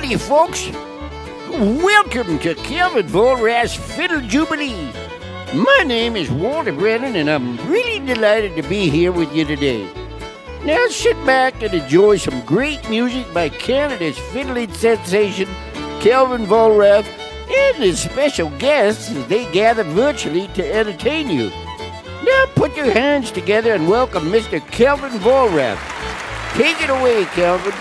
Howdy, folks. Welcome to Calvin Vollrath's Fiddle Jubilee. My name is Walter Brennan, and I'm really delighted to be here with you today. Now sit back and enjoy some great music by Canada's fiddling sensation, Calvin Vollrath, and his special guests as they gather virtually to entertain you. Now put your hands together and welcome Mr. Calvin Vollrath. Take it away, Calvin.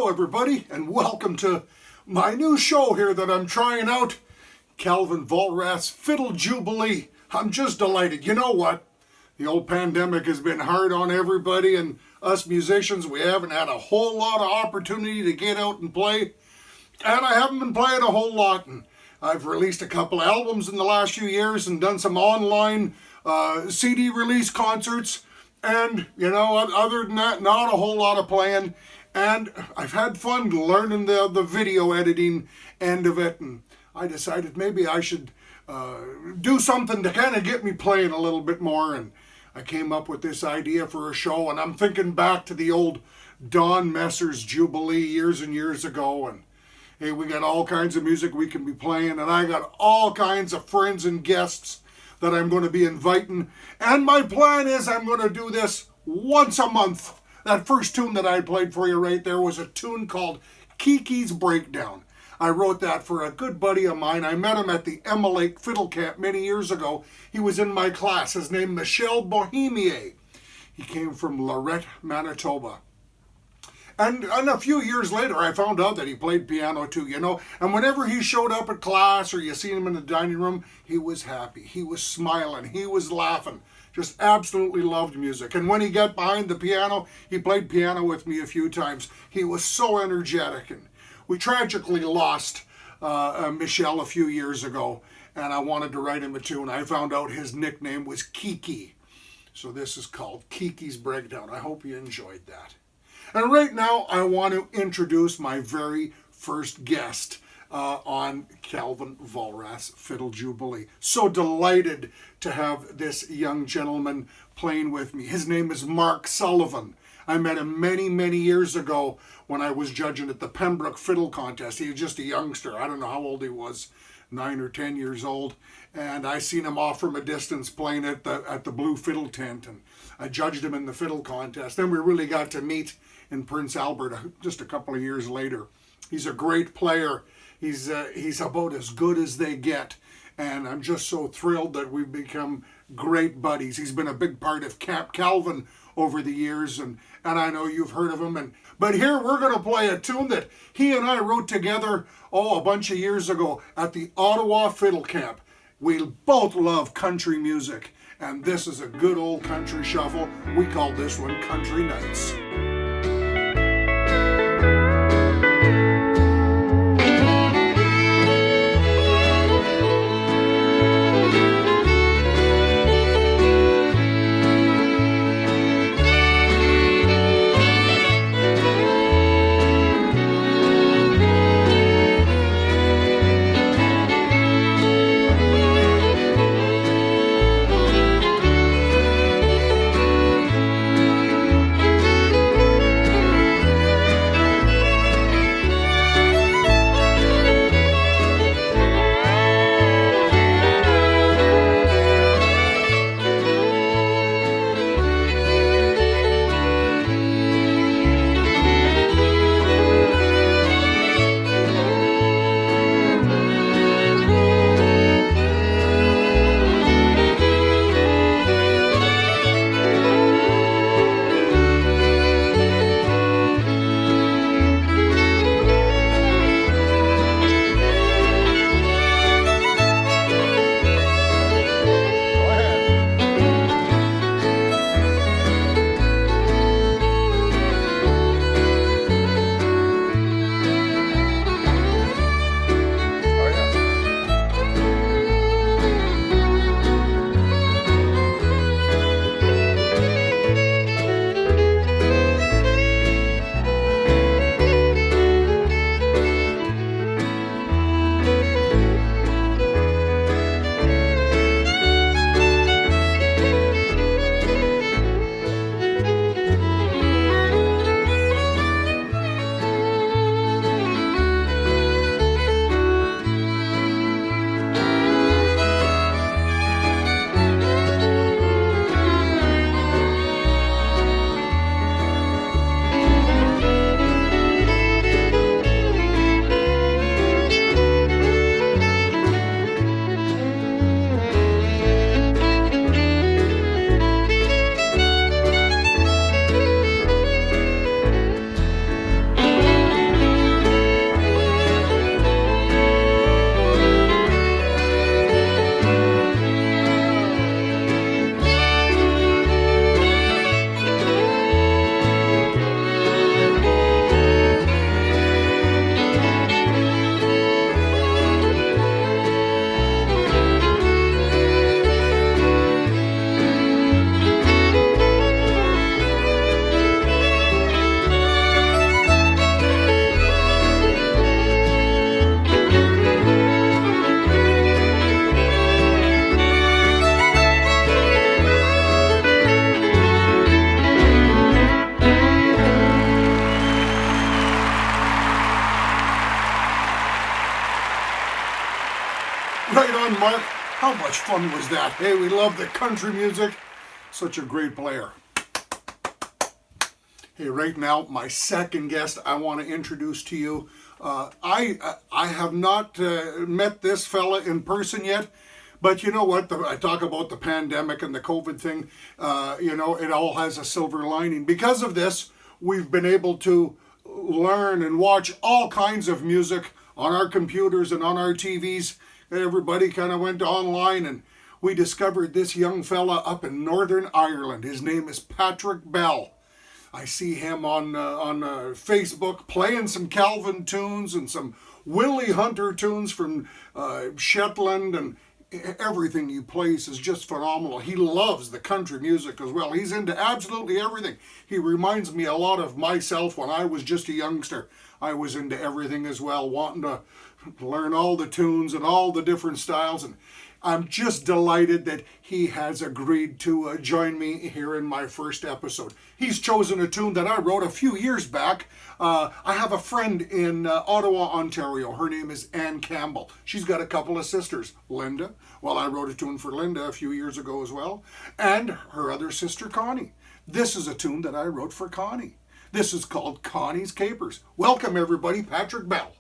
Everybody, and welcome to my new show here that I'm trying out, Calvin Vollrath's Fiddle Jubilee. I'm just delighted. You know what? The old pandemic has been hard on everybody, and us musicians, we haven't had a whole lot of opportunity to get out and play, and I haven't been playing a whole lot. And I've released a couple of albums in the last few years and done some online CD release concerts, and, you know, other than that, not a whole lot of playing. And I've had fun learning the video editing end of it, and I decided maybe I should do something to kind of get me playing a little bit more, and I came up with this idea for a show, and I'm thinking back to the old Don Messer's Jubilee years and years ago, and hey, we got all kinds of music we can be playing, and I got all kinds of friends and guests that I'm going to be inviting, and my plan is I'm going to do this once a month. That first tune that I played for you right there was a tune called Kiki's Breakdown. I wrote that for a good buddy of mine. I met him at the Emma Lake Fiddle Camp many years ago. He was in my class. His name Michel Bohemier. He came from Lorette, Manitoba. And a few years later, I found out that he played piano too, you know. And whenever he showed up at class or you seen him in the dining room, he was happy. He was smiling. He was laughing. Just absolutely loved music. And when he got behind the piano, he played piano with me a few times. He was so energetic. And we tragically lost Michel a few years ago. and I wanted to write him a tune. I found out his nickname was Kiki. So this is called Kiki's Breakdown. I hope you enjoyed that. And right now, I want to introduce my very first guest on Calvin Vollrath's Fiddle Jubilee. So delighted to have this young gentleman playing with me. His name is Mark Sullivan. I met him many, many years ago when I was judging at the Pembroke Fiddle Contest. He was just a youngster. I don't know how old he was, 9 or 10 years old. And I seen him off from a distance playing at the Blue Fiddle Tent. And I judged him in the fiddle contest. Then we really got to meet in Prince Albert just a couple of years later. He's a great player. He's about as good as they get. And I'm just so thrilled that we've become great buddies. He's been a big part of Camp Calvin over the years, and I know you've heard of him. But here we're going to play a tune that he and I wrote together, a bunch of years ago at the Ottawa Fiddle Camp. We both love country music, and this is a good old country shuffle. We call this one Country Nights. Right on, Mark. How much fun was that? Hey, we love the country music. Such a great player. Hey, right now, my second guest I want to introduce to you. I have not met this fella in person yet, but you know what? I talk about the pandemic and the COVID thing. It all has a silver lining. Because of this, we've been able to learn and watch all kinds of music on our computers and on our TVs. Everybody kind of went online, and we discovered this young fella up in Northern Ireland. His name is Patrick Bell. I see him on Facebook playing some Calvin tunes and some Willie Hunter tunes from Shetland, and everything he plays is just phenomenal. He loves the country music as well. He's into absolutely everything. He reminds me a lot of myself when I was just a youngster. I was into everything as well, wanting to learn all the tunes and all the different styles. And I'm just delighted that he has agreed to join me here in my first episode. He's chosen a tune that I wrote a few years back. I have a friend in Ottawa, Ontario. Her name is Ann Campbell. She's got a couple of sisters, Linda. Well, I wrote a tune for Linda a few years ago as well. And her other sister, Connie. This is a tune that I wrote for Connie. This is called Connie's Capers. Welcome, everybody, Patrick Bell.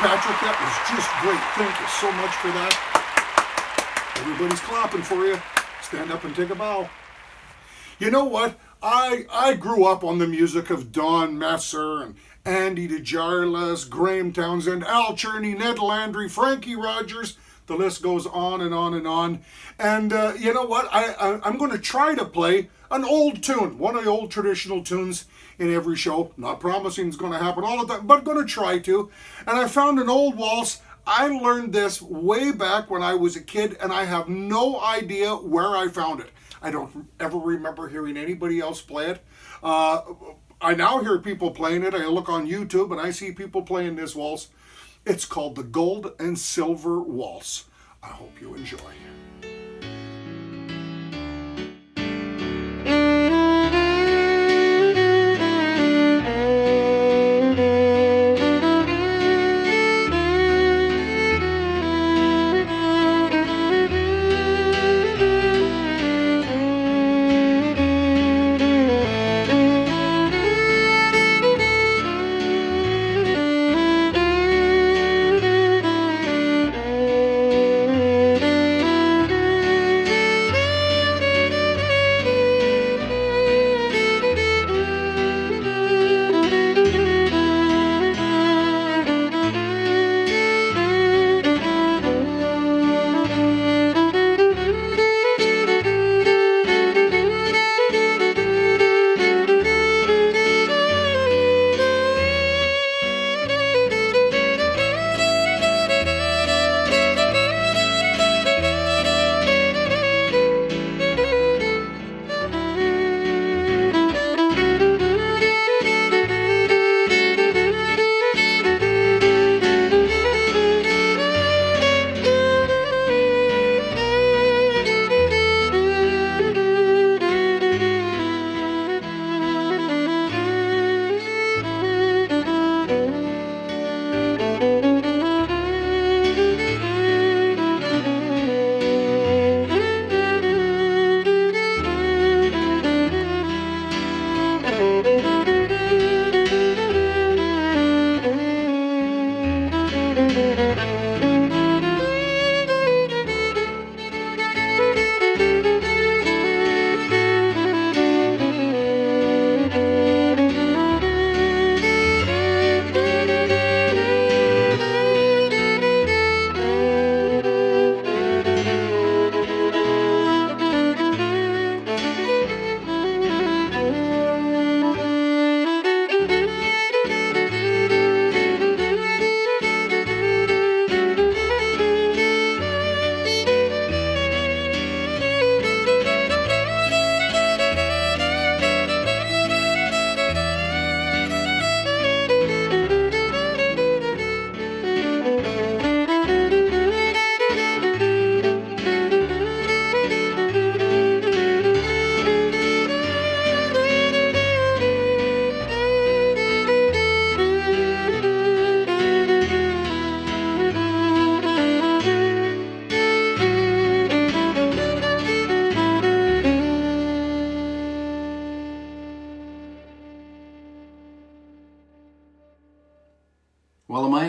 Patrick, that was just great. Thank you so much for that. Everybody's clapping for you. Stand up and take a bow. You know what? I grew up on the music of Don Messer and Andy DeJarlis, Graham Townsend, Al Cherney, Ned Landry, Frankie Rogers. The list goes on and on and on. And you know what? I'm going to try to play an old tune, one of the old traditional tunes in every show. Not promising it's going to happen all the time, but going to try to. And I found an old waltz. I learned this way back when I was a kid, and I have no idea where I found it. I don't ever remember hearing anybody else play it. I now hear people playing it. I look on YouTube and I see people playing this waltz. It's called the Gold and Silver Waltz. I hope you enjoy.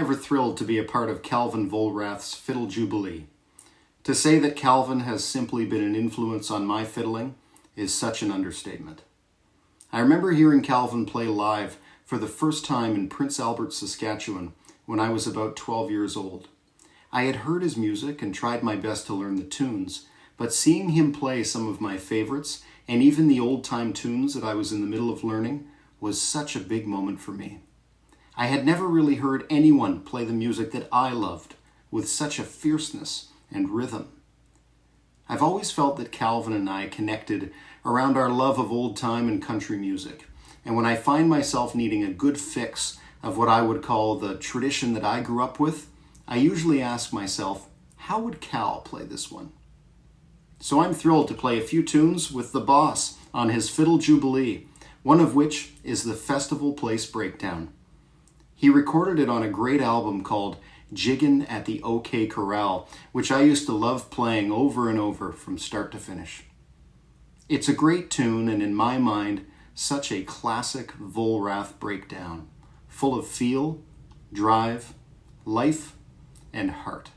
ever thrilled to be a part of Calvin Vollrath's Fiddle Jubilee. To say that Calvin has simply been an influence on my fiddling is such an understatement. I remember hearing Calvin play live for the first time in Prince Albert, Saskatchewan, when I was about 12 years old. I had heard his music and tried my best to learn the tunes, but seeing him play some of my favorites, and even the old-time tunes that I was in the middle of learning, was such a big moment for me. I had never really heard anyone play the music that I loved with such a fierceness and rhythm. I've always felt that Calvin and I connected around our love of old-time and country music, and when I find myself needing a good fix of what I would call the tradition that I grew up with, I usually ask myself, how would Cal play this one? So I'm thrilled to play a few tunes with the boss on his Fiddle Jubilee, one of which is the Festival Place Breakdown. He recorded it on a great album called Jiggin at the OK Corral, which I used to love playing over and over from start to finish. It's a great tune, and in my mind, such a classic Vollrath breakdown, full of feel, drive, life, and heart.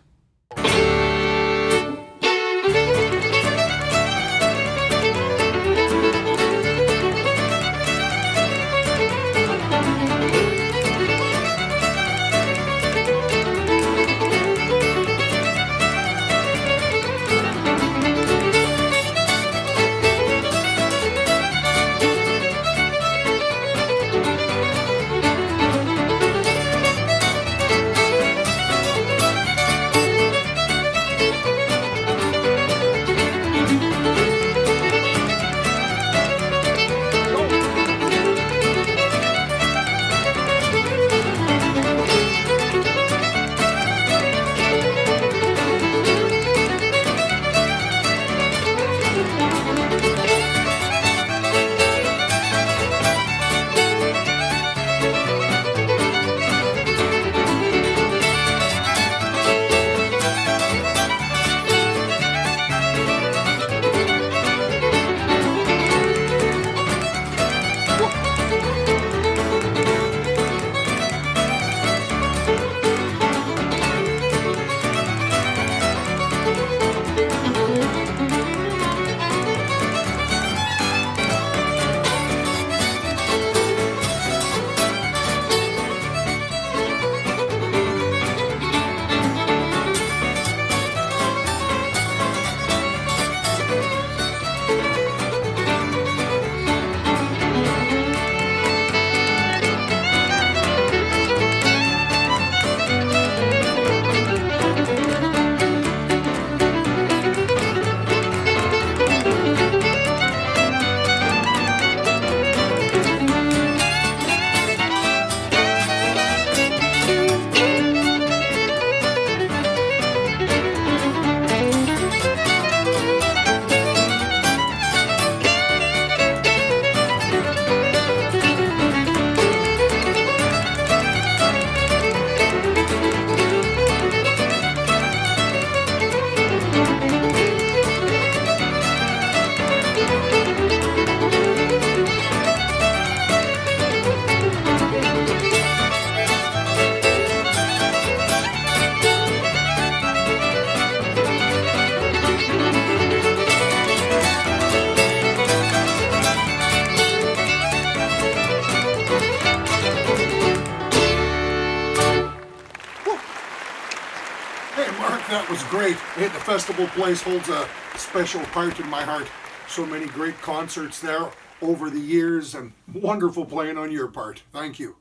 That was great. The Festival Place holds a special part in my heart. So many great concerts there over the years, and wonderful playing on your part. Thank you.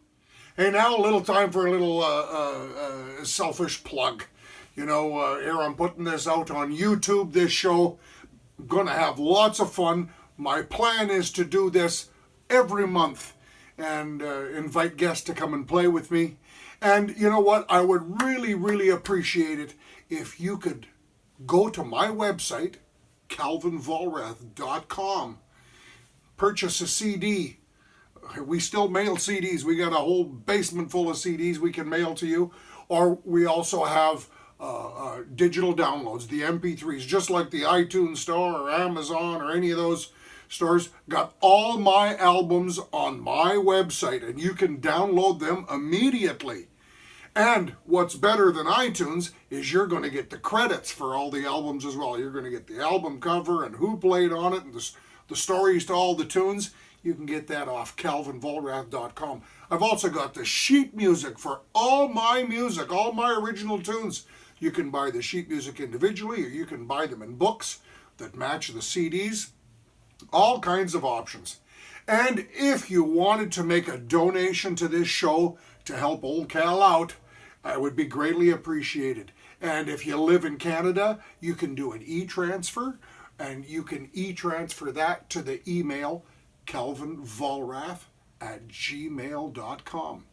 Hey, now a little time for a little selfish plug. Here I'm putting this out on YouTube, this show. I'm going to have lots of fun. My plan is to do this every month and invite guests to come and play with me. And you know what? I would really, really appreciate it if you could go to my website, calvinvollrath.com, purchase a CD. We still mail CDs. We got a whole basement full of CDs we can mail to you. Or we also have digital downloads, the MP3s, just like the iTunes store or Amazon or any of those stores. Got all my albums on my website, and you can download them immediately. And what's better than iTunes is you're going to get the credits for all the albums as well. You're going to get the album cover and who played on it and the stories to all the tunes. You can get that off calvinvollrath.com. I've also got the sheet music for all my music, all my original tunes. You can buy the sheet music individually, or you can buy them in books that match the CDs. All kinds of options. And if you wanted to make a donation to this show to help old Cal out, I would be greatly appreciated. And if you live in Canada, you can do an e-transfer, and you can e-transfer that to the email calvinvollrath@gmail.com.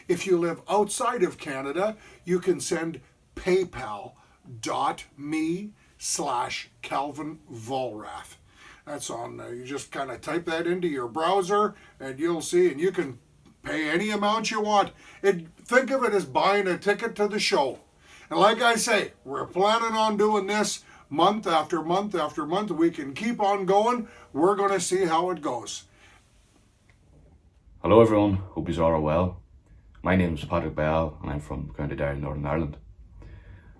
If you live outside of Canada, you can send paypal.me/calvinvollrath. That's on, you just kind of type that into your browser and you'll see, and you can pay any amount you want. Think of it as buying a ticket to the show. And like I say, we're planning on doing this month after month after month. We can keep on going. We're going to see how it goes. Hello everyone, hope you all are well. My name is Patrick Bell and I'm from County Derry, Northern Ireland.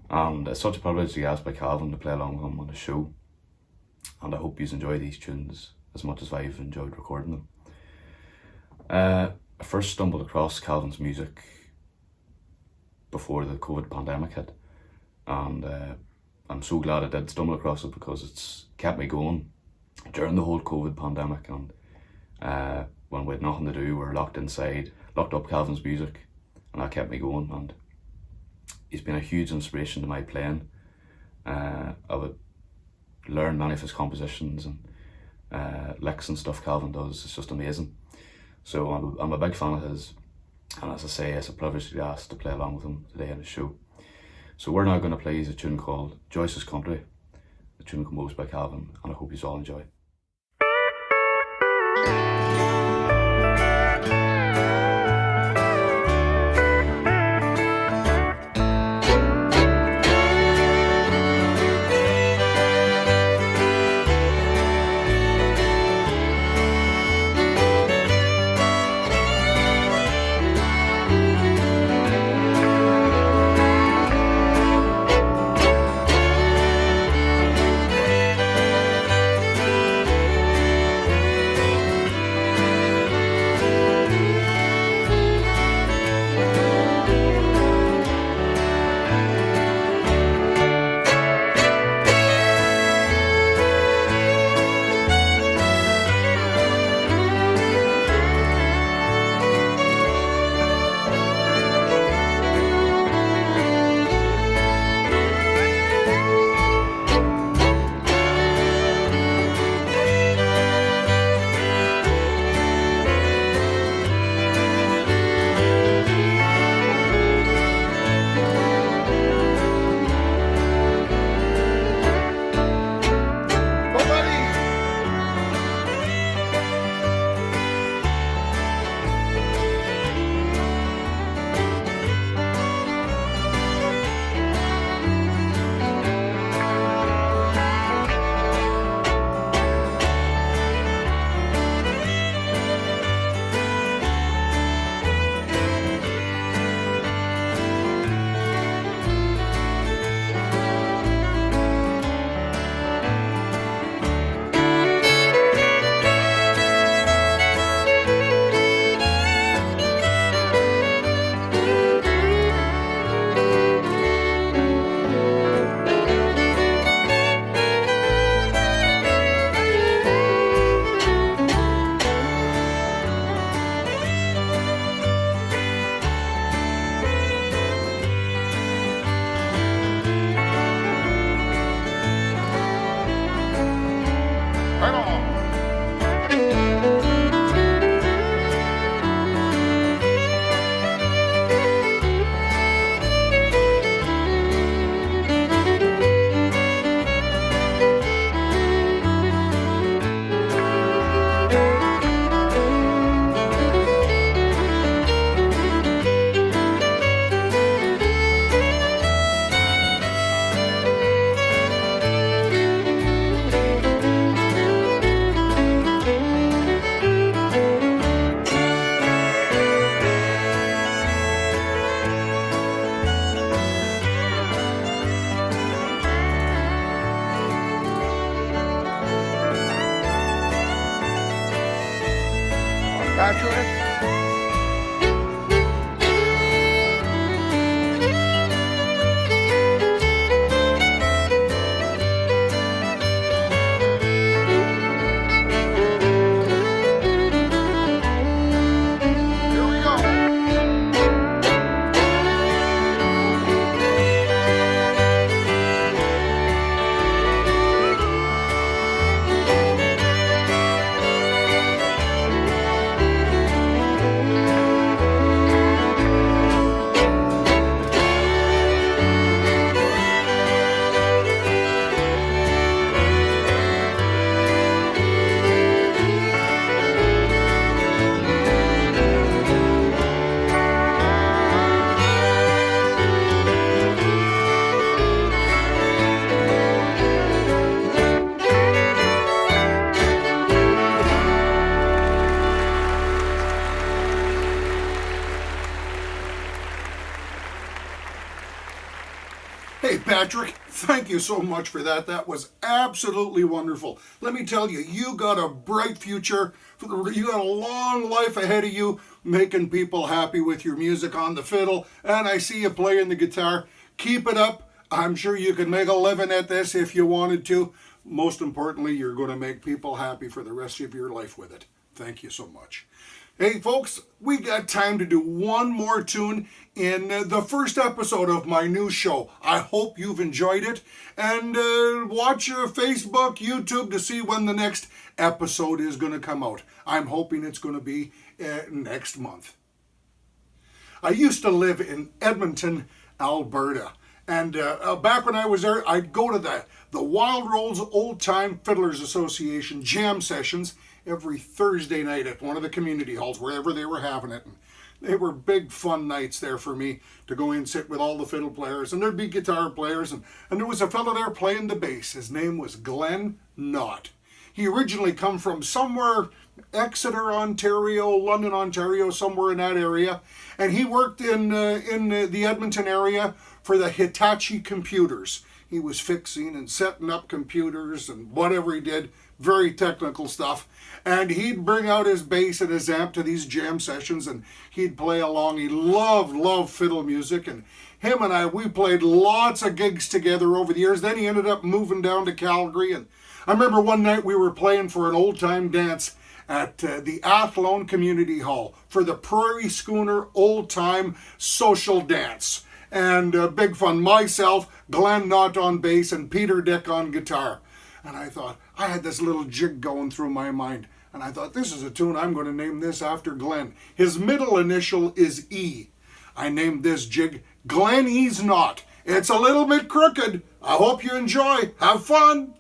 And it's such a privilege to be asked by Calvin to play along with him on the show. And I hope you enjoy these tunes as much as I've enjoyed recording them. I first stumbled across Calvin's music before the COVID pandemic hit, and I'm so glad I did stumble across it because it's kept me going during the whole COVID pandemic. And when we had nothing to do, we were locked inside, locked up Calvin's music, and that kept me going. And he's been a huge inspiration to my playing. I would learn many of his compositions and licks and stuff Calvin does. It's just amazing. So I'm a big fan of his, and as I say, it's a privilege to be asked to play along with him today on the show. So we're now going to play a tune called Joyce's Country, a tune composed by Calvin, and I hope you all enjoy. Patrick? Hey, Patrick, thank you so much for that. That was absolutely wonderful. Let me tell you, you got a bright future. You got a long life ahead of you making people happy with your music on the fiddle. And I see you playing the guitar. Keep it up. I'm sure you could make a living at this if you wanted to. Most importantly, you're going to make people happy for the rest of your life with it. Thank you so much. Hey folks, we got time to do one more tune in the first episode of my new show. I hope you've enjoyed it, and watch your Facebook, YouTube to see when the next episode is going to come out. I'm hoping it's going to be next month. I used to live in Edmonton, Alberta, and back when I was there, I'd go to the Wild Rose Old Time Fiddlers Association jam sessions every Thursday night at one of the community halls, wherever they were having it. And they were big fun nights there for me to go in and sit with all the fiddle players, and there'd be guitar players, and there was a fellow there playing the bass. His name was Glenn Knott. He originally come from somewhere, Exeter, Ontario, London, Ontario, somewhere in that area, and he worked in the Edmonton area for the Hitachi computers. He was fixing and setting up computers and whatever he did, very technical stuff. And he'd bring out his bass and his amp to these jam sessions, and he'd play along. He loved fiddle music, and him and I, we played lots of gigs together over the years. Then he ended up moving down to Calgary, and I remember one night we were playing for an old-time dance at the Athlone Community Hall for the Prairie Schooner Old-Time Social Dance. And big fun. Myself, Glenn Knott on bass, and Peter Dick on guitar. And I thought, I had this little jig going through my mind. And I thought, this is a tune, I'm going to name this after Glenn. His middle initial is E. I named this jig Glenn E's Knott. It's a little bit crooked. I hope you enjoy. Have fun.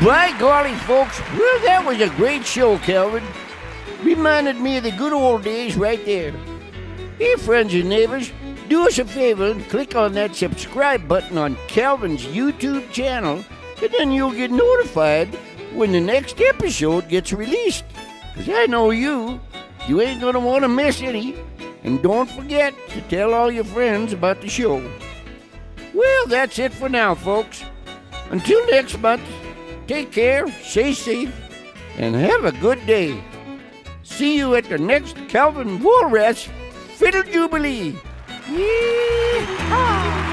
By golly, folks, well, that was a great show, Calvin. Reminded me of the good old days right there. Hey, friends and neighbors, do us a favor and click on that subscribe button on Calvin's YouTube channel, and then you'll get notified when the next episode gets released. Because I know you ain't going to want to miss any. And don't forget to tell all your friends about the show. Well, that's it for now, folks. Until next month, take care, stay safe, and have a good day. See you at the next Calvin Vollrath Fiddle Jubilee. Yee Haw!